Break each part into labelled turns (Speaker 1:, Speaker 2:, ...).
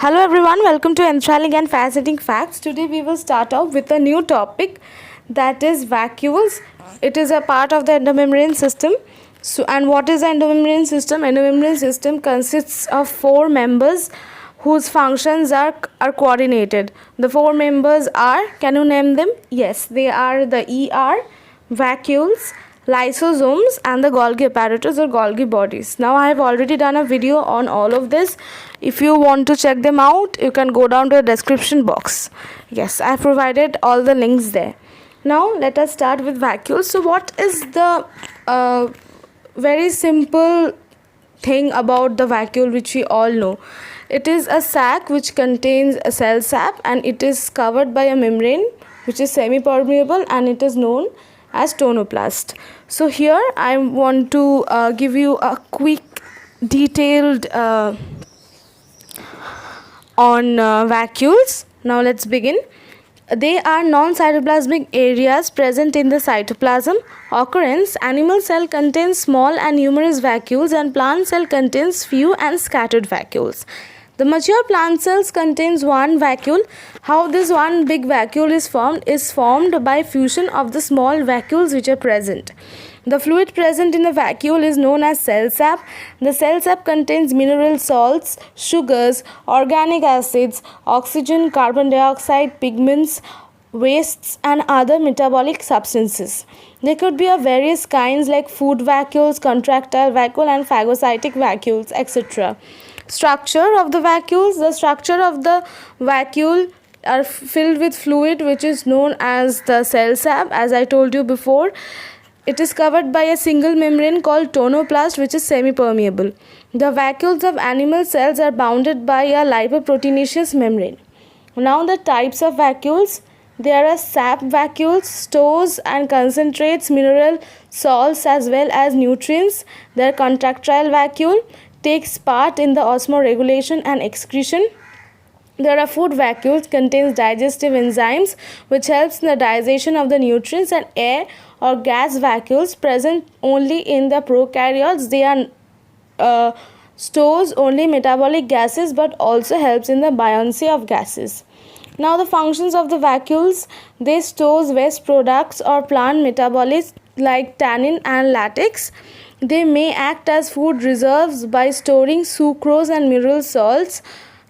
Speaker 1: Hello everyone, welcome to Enthralling and Fascinating Facts. Today we will start off with a new topic, that is vacuoles. It is a part of the endomembrane system. And what is the endomembrane system? Endomembrane system consists of four members whose functions are coordinated. The four members are, can you name them? Yes, they are the ER, vacuoles, lysosomes and the Golgi apparatus or Golgi bodies. Now I have already done a video on all of this. If you want to check them out, you can go down to the description box. Yes, I have provided all the links there. Now let us start with vacuoles. So what is the very simple thing about the vacuole which we all know? It is a sac which contains a cell sap and it is covered by a membrane which is semi-permeable and it is known as tonoplast. So here I want to give you a quick detailed on vacuoles. Now let's begin. They are non-cytoplasmic areas present in the cytoplasm. Occurrence: animal cell contains small and numerous vacuoles and plant cell contains few and scattered vacuoles. The mature plant cells contains one vacuole. How this one big vacuole is formed by fusion of the small vacuoles which are present. The fluid present in the vacuole is known as cell sap. The cell sap contains mineral salts, sugars, organic acids, oxygen, carbon dioxide, pigments, wastes and other metabolic substances. There could be of various kinds like food vacuoles, contractile vacuole and phagocytic vacuoles, etc. Structure of the vacuoles. The structure of the vacuole are filled with fluid which is known as the cell sap. As I told you before, it is covered by a single membrane called tonoplast which is semi-permeable. The vacuoles of animal cells are bounded by a lipoproteinaceous membrane. Now the types of vacuoles. There are sap vacuoles, stores and concentrates mineral salts as well as nutrients. There are contractile vacuole, takes part in the osmoregulation and excretion. There are food vacuoles, contains digestive enzymes which helps in the digestion of the nutrients, and air or gas vacuoles present only in the prokaryotes. They are stores only metabolic gases but also helps in the buoyancy of gases. Now the functions of the vacuoles. They stores waste products or plant metabolites like tannin and latex. They may act as food reserves by storing sucrose and mineral salts.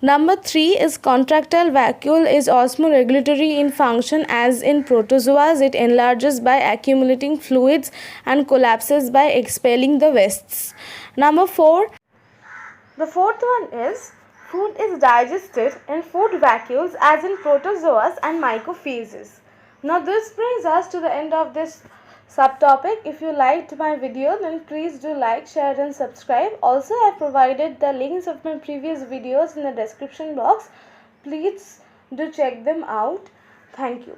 Speaker 1: Number 3 is contractile vacuole is osmoregulatory in function. As in protozoas, it enlarges by accumulating fluids and collapses by expelling the wastes. Number 4. The fourth one is food is digested in food vacuoles as in protozoas and mycophages. Now this brings us to the end of this subtopic. If you liked my video, then please do like, share and subscribe. Also, I have provided the links of my previous videos in the description box. Please do check them out. Thank you.